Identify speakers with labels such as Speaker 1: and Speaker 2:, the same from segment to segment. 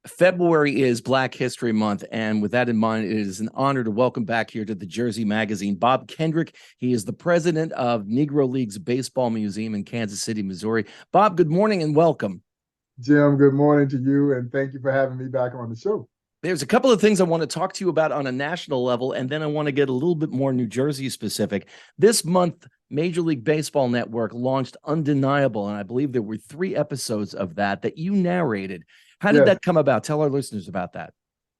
Speaker 1: February is Black History Month, and with that in mind, it is an honor to welcome back here to the Jersey Magazine Bob Kendrick. He is the president of Negro Leagues Baseball Museum in Kansas City, Missouri. Bob, good morning and welcome.
Speaker 2: Jim, good morning to you, and thank you for having me back on the show.
Speaker 1: There's a couple of things I want to talk to you about on a national level, and then I want to get a little bit more New Jersey specific. This month, Major League Baseball Network launched Undeniable, and I believe there were 3 episodes of that you narrated. How did
Speaker 2: Yes,
Speaker 1: that come about? Tell our listeners about that.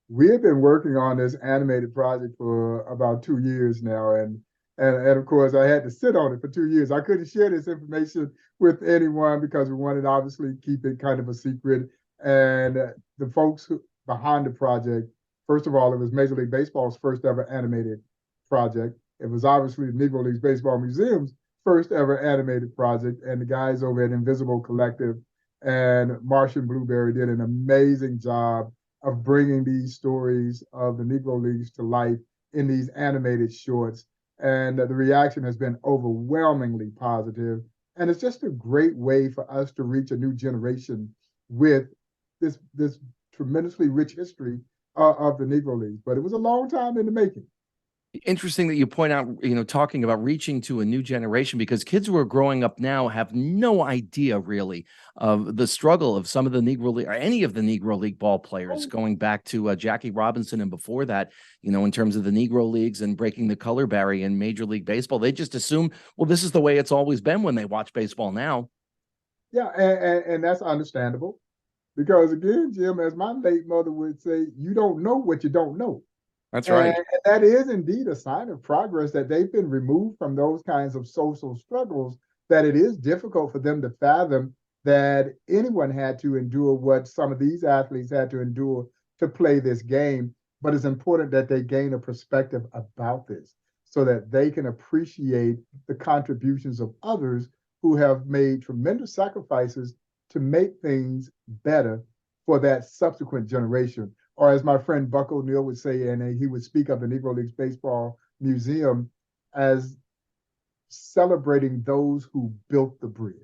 Speaker 2: we have been working on this animated project for about 2 years now, and of course, I had to sit on it for 2 years. I couldn't share this information with anyone because we wanted to obviously keep it kind of a secret. And the behind the project, first of all, it was Major League Baseball's first ever animated project. It was obviously the Negro Leagues Baseball Museum's first ever animated project, and the guys over at Invisible Collective and Martian Blueberry did an amazing job of bringing these stories of the Negro Leagues to life in these animated shorts. And the reaction has been overwhelmingly positive. And it's just a great way for us to reach a new generation with this tremendously rich history of the Negro Leagues. But it was a long time in the making.
Speaker 1: Interesting that you point out, talking about reaching to a new generation, because kids who are growing up now have no idea really of the struggle of some of the Negro League or any of the Negro League ball players going back to Jackie Robinson and before that, in terms of the Negro Leagues and breaking the color barrier in Major League Baseball. They just assume, well, this is the way it's always been when they watch baseball now.
Speaker 2: Yeah, and that's understandable. Because again, Jim, as my late mother would say, you don't know what you don't know.
Speaker 1: That's
Speaker 2: And
Speaker 1: right.
Speaker 2: that is indeed a sign of progress that they've been removed from those kinds of social struggles, that it is difficult for them to fathom that anyone had to endure what some of these athletes had to endure to play this game. But it's important that they gain a perspective about this so that they can appreciate the contributions of others who have made tremendous sacrifices to make things better for that subsequent generation. Or as my friend Buck O'Neill would say, and he would speak of the Negro Leagues Baseball Museum as celebrating those who built the bridge.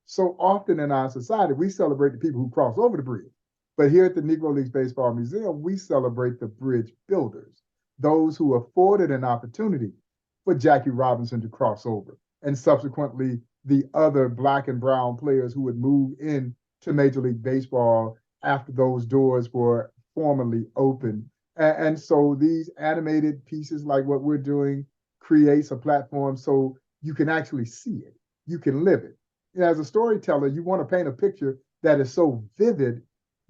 Speaker 2: So often in our society, we celebrate the people who cross over the bridge. But here at the Negro Leagues Baseball Museum, we celebrate the bridge builders, those who afforded an opportunity for Jackie Robinson to cross over, and subsequently the other black and brown players who would move in to Major League Baseball after those doors were formally open. And so these animated pieces like what we're doing creates a platform so you can actually see it, you can live it. As a storyteller, you want to paint a picture that is so vivid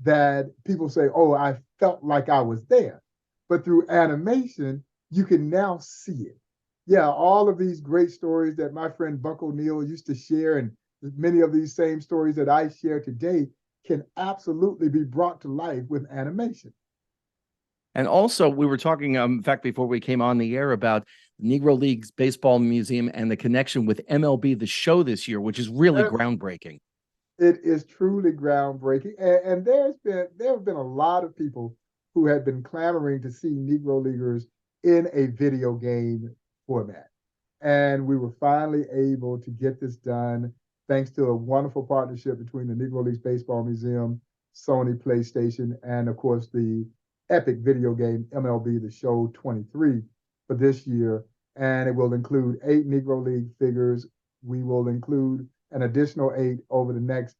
Speaker 2: that people say, oh, I felt like I was there. But through animation, you can now see it. Yeah, all of these great stories that my friend Buck O'Neill used to share, and many of these same stories that I share today, can absolutely be brought to life with animation.
Speaker 1: And also, we were talking, in fact, before we came on the air about Negro Leagues Baseball Museum and the connection with MLB The Show this year, which is really groundbreaking.
Speaker 2: It is truly groundbreaking, and there have been a lot of people who have been clamoring to see Negro Leaguers in a video game format, and we were finally able to get this done thanks to a wonderful partnership between the Negro Leagues Baseball Museum, Sony PlayStation, and of course the epic video game MLB The Show 23 for this year. And it will include 8 Negro League figures. We will include an additional 8 over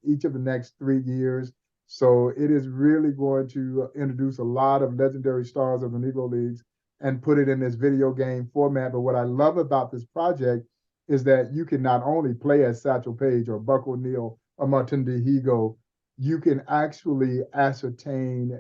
Speaker 2: each of the next 3 years. So it is really going to introduce a lot of legendary stars of the Negro Leagues and put it in this video game format. But what I love about this project is that you can not only play as Satchel Paige or Buck O'Neill or Martin DeHigo, you can actually ascertain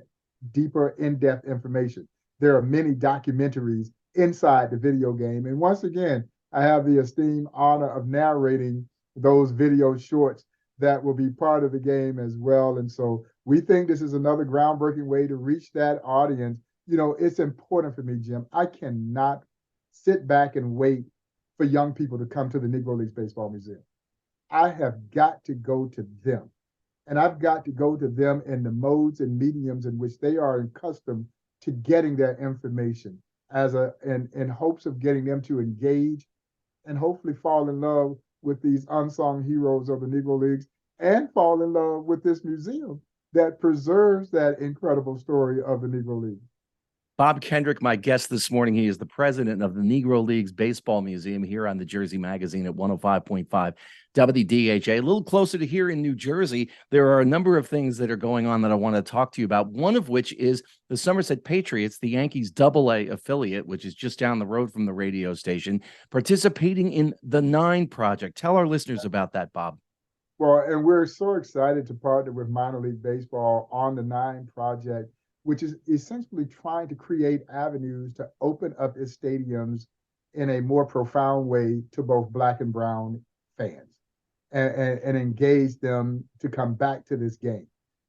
Speaker 2: deeper, in-depth information. There are many documentaries inside the video game. And once again, I have the esteemed honor of narrating those video shorts that will be part of the game as well. And so we think this is another groundbreaking way to reach that audience. It's important for me, Jim. I cannot sit back and wait for young people to come to the Negro Leagues Baseball Museum. I have got to go to them. And I've got to go to them in the modes and mediums in which they are accustomed to getting their information in hopes of getting them to engage and hopefully fall in love with these unsung heroes of the Negro Leagues and fall in love with this museum that preserves that incredible story of the Negro League.
Speaker 1: Bob Kendrick, my guest this morning. He is the president of the Negro Leagues Baseball Museum here on the Jersey Magazine at 105.5 WDHA. A little closer to here in New Jersey, there are a number of things that are going on that I want to talk to you about, one of which is the Somerset Patriots, the Yankees AA affiliate, which is just down the road from the radio station, participating in the Nine Project. Tell our listeners about that, Bob.
Speaker 2: Well, and we're so excited to partner with minor league baseball on the Nine Project, which is essentially trying to create avenues to open up its stadiums in a more profound way to both Black and brown fans and engage them to come back to this game,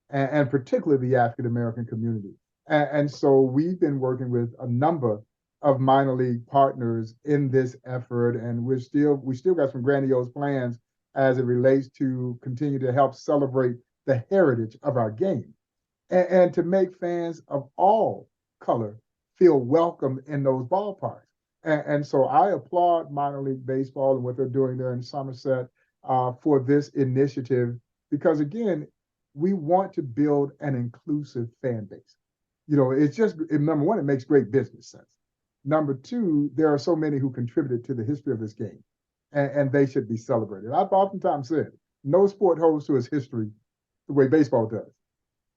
Speaker 2: and particularly the African American community. And so we've been working with a number of minor league partners in this effort, and we still got some grandiose plans as it relates to continue to help celebrate the heritage of our game and to make fans of all color feel welcome in those ballparks. And so I applaud minor league baseball and what they're doing there in Somerset for this initiative, because again, we want to build an inclusive fan base. You know, it's just, number one, it makes great business sense. Number two, there are so many who contributed to the history of this game, and they should be celebrated. I've oftentimes said, no sport holds to its history the way baseball does.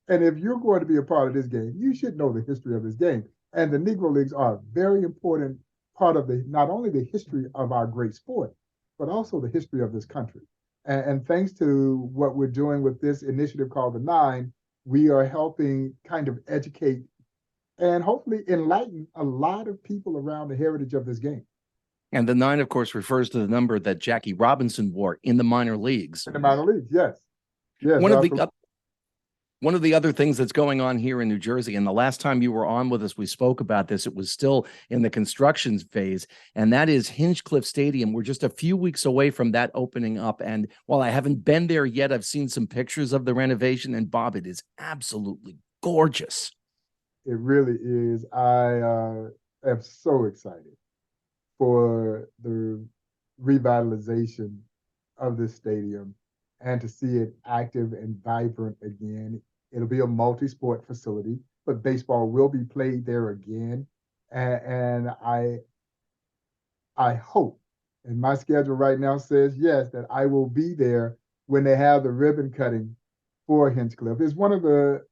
Speaker 2: And if you're going to be a part of this game, you should know the history of this game. And the Negro Leagues are a very important part of not only the history of our great sport, but also the history of this country. And thanks to what we're doing with this initiative called the Nine, we are helping kind of educate and hopefully enlighten a lot of people around the heritage of this game.
Speaker 1: And the nine, of course, refers to the number that Jackie Robinson wore in the minor leagues.
Speaker 2: In the minor leagues, yes. Yes.
Speaker 1: One of the other things that's going on here in New Jersey, and the last time you were on with us, we spoke about this, it was still in the construction phase, and that is Hinchcliffe Stadium. We're just a few weeks away from that opening up. And while I haven't been there yet, I've seen some pictures of the renovation, and Bob, it is absolutely gorgeous.
Speaker 2: It really is. I am so excited for the revitalization of this stadium and to see it active and vibrant again. It'll be a multi-sport facility, but baseball will be played there again. And I hope, and my schedule right now says yes, that I will be there when they have the ribbon cutting for Hinchcliffe. It's one of the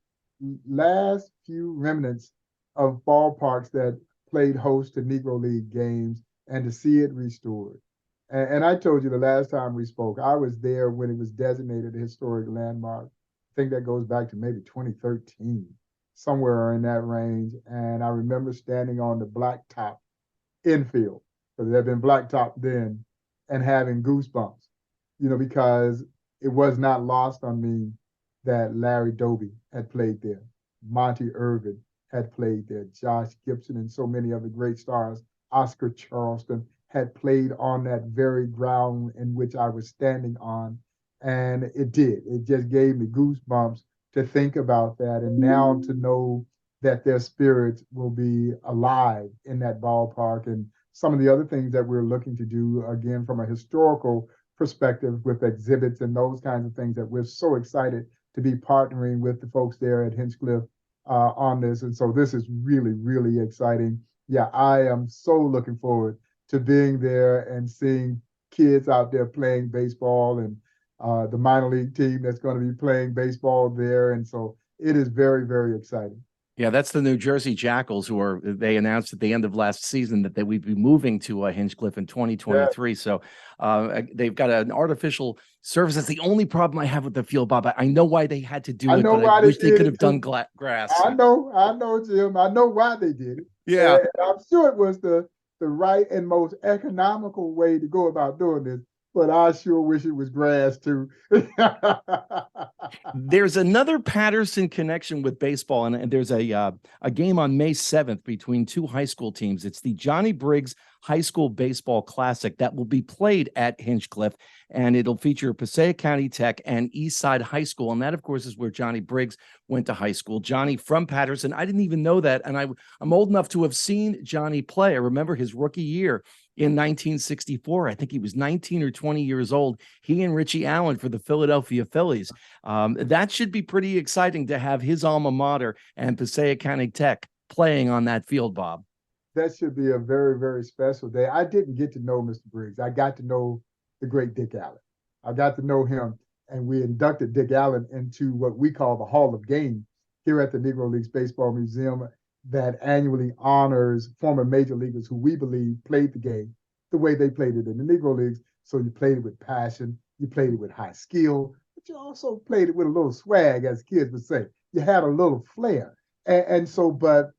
Speaker 2: last few remnants of ballparks that played host to Negro League games, and to see it restored. And I told you the last time we spoke, I was there when it was designated a historic landmark. I think that goes back to maybe 2013, somewhere in that range. And I remember standing on the blacktop infield, because there had been blacktop then, and having goosebumps, you know, because it was not lost on me that Larry Doby had played there, Monty Irvin had played there, Josh Gibson, and so many other great stars, Oscar Charleston, had played on that very ground in which I was standing on. And it did. It just gave me goosebumps to think about that. And now to know that their spirits will be alive in that ballpark. And some of the other things that we're looking to do, again, from a historical perspective with exhibits and those kinds of things, that we're so excited to be partnering with the folks there at Hinchcliffe on this. And so this is really, really exciting. Yeah, I am so looking forward to being there and seeing kids out there playing baseball, and the minor league team that's going to be playing baseball there. And so it is very, very exciting.
Speaker 1: Yeah, that's the New Jersey Jackals, they announced at the end of last season that they would be moving to Hinchcliffe in 2023. Yeah. So they've got an artificial surface. That's the only problem I have with the field, Bob. I know why they had to do it, but I wish they could have done grass.
Speaker 2: I know, Jim. I know why they did it.
Speaker 1: Yeah.
Speaker 2: And I'm sure it was the right and most economical way to go about doing this, but I sure wish it was grass too.
Speaker 1: There's another Paterson connection with baseball, and there's a game on May 7th between two high school teams. It's the Johnny Briggs high school baseball classic that will be played at Hinchcliffe, and it'll feature Passaic County Tech and Eastside High School. And that, of course, is where Johnny Briggs went to high school. Johnny from Paterson. I didn't even know that. And I'm old enough to have seen Johnny play. I remember his rookie year in 1964. I think he was 19 or 20 years old. He and Richie Allen for the Philadelphia Phillies. That should be pretty exciting to have his alma mater and Passaic County Tech playing on that field, Bob.
Speaker 2: That should be a very, very special day. I didn't get to know Mr. Briggs. I got to know the great Dick Allen. I got to know him, and we inducted Dick Allen into what we call the Hall of Game here at the Negro Leagues Baseball Museum that annually honors former major leaguers who we believe played the game the way they played it in the Negro Leagues. So you played it with passion, you played it with high skill, but you also played it with a little swag, as kids would say. You had a little flair. And so, but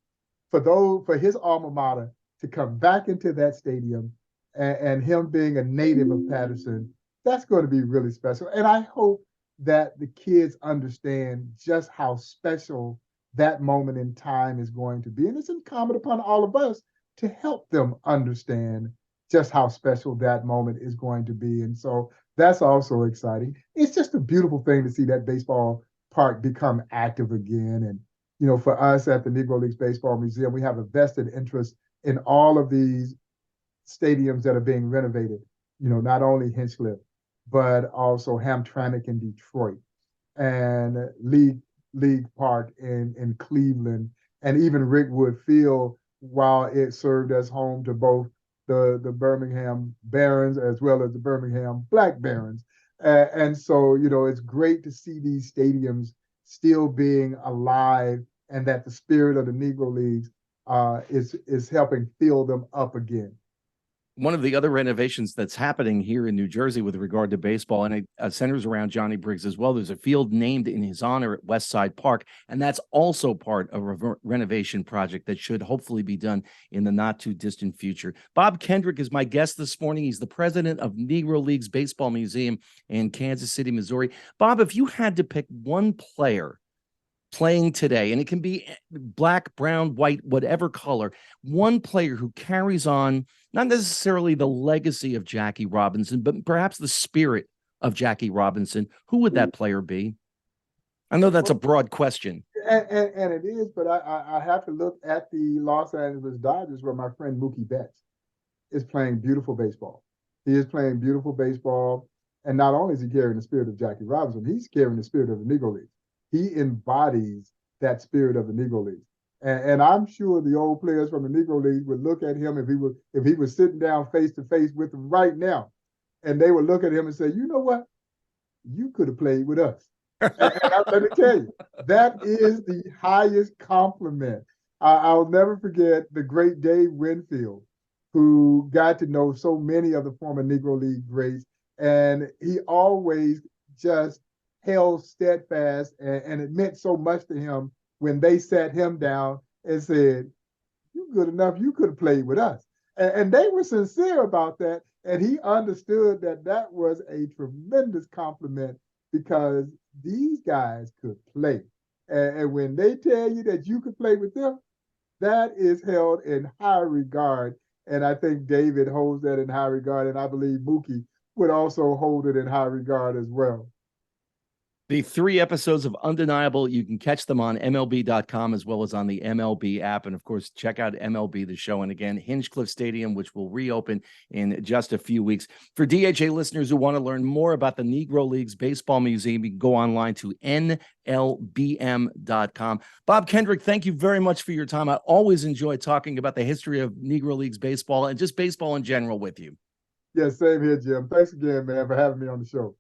Speaker 2: for his alma mater to come back into that stadium and him being a native of Paterson, that's going to be really special. And I hope that the kids understand just how special that moment in time is going to be. And it's incumbent upon all of us to help them understand just how special that moment is going to be. And so that's also exciting. It's just a beautiful thing to see that baseball park become active again. And, you know, for us at the Negro Leagues Baseball Museum, we have a vested interest in all of these stadiums that are being renovated, you know, not only Hinchcliffe, but also Hamtramck in Detroit and League Park in Cleveland, and even Rickwood Field, while it served as home to both the Birmingham Barons as well as the Birmingham Black Barons. And so, you know, it's great to see these stadiums still being alive and that the spirit of the Negro Leagues is helping fill them up again.
Speaker 1: One of the other renovations that's happening here in New Jersey with regard to baseball, and it centers around Johnny Briggs as well. There's a field named in his honor at Westside Park, and that's also part of a renovation project that should hopefully be done in the not too distant future. Bob Kendrick is my guest this morning. He's the president of Negro Leagues Baseball Museum in Kansas City, Missouri. Bob, if you had to pick one player playing today, and it can be black, brown, white, whatever color, one player who carries on not necessarily the legacy of Jackie Robinson, but perhaps the spirit of Jackie Robinson, who would that player be? I know that's a broad question.
Speaker 2: And it is, but I have to look at the Los Angeles Dodgers where my friend Mookie Betts is playing beautiful baseball. He is playing beautiful baseball, and not only is he carrying the spirit of Jackie Robinson, he's carrying the spirit of the Negro League. He embodies that spirit of the Negro League. And I'm sure the old players from the Negro League would look at him if he was sitting down face to face with them right now, and they would look at him and say, you know what? You could have played with us. And I'm going to tell you, that is the highest compliment. I'll never forget the great Dave Winfield, who got to know so many of the former Negro League greats, and he always just held steadfast, and it meant so much to him when they sat him down and said, "You good enough, you could have played with us." And they were sincere about that, and he understood that that was a tremendous compliment because these guys could play. And when they tell you that you could play with them, that is held in high regard. And I think David holds that in high regard, and I believe Mookie would also hold it in high regard as well.
Speaker 1: The 3 episodes of Undeniable, you can catch them on MLB.com as well as on the MLB app. And of course, check out MLB The Show. And again, Hinchcliffe Stadium, which will reopen in just a few weeks. For DHA listeners who want to learn more about the Negro Leagues Baseball Museum, you can go online to NLBM.com. Bob Kendrick, thank you very much for your time. I always enjoy talking about the history of Negro Leagues baseball and just baseball in general with you.
Speaker 2: Yes, same here, Jim. Thanks again, man, for having me on the show.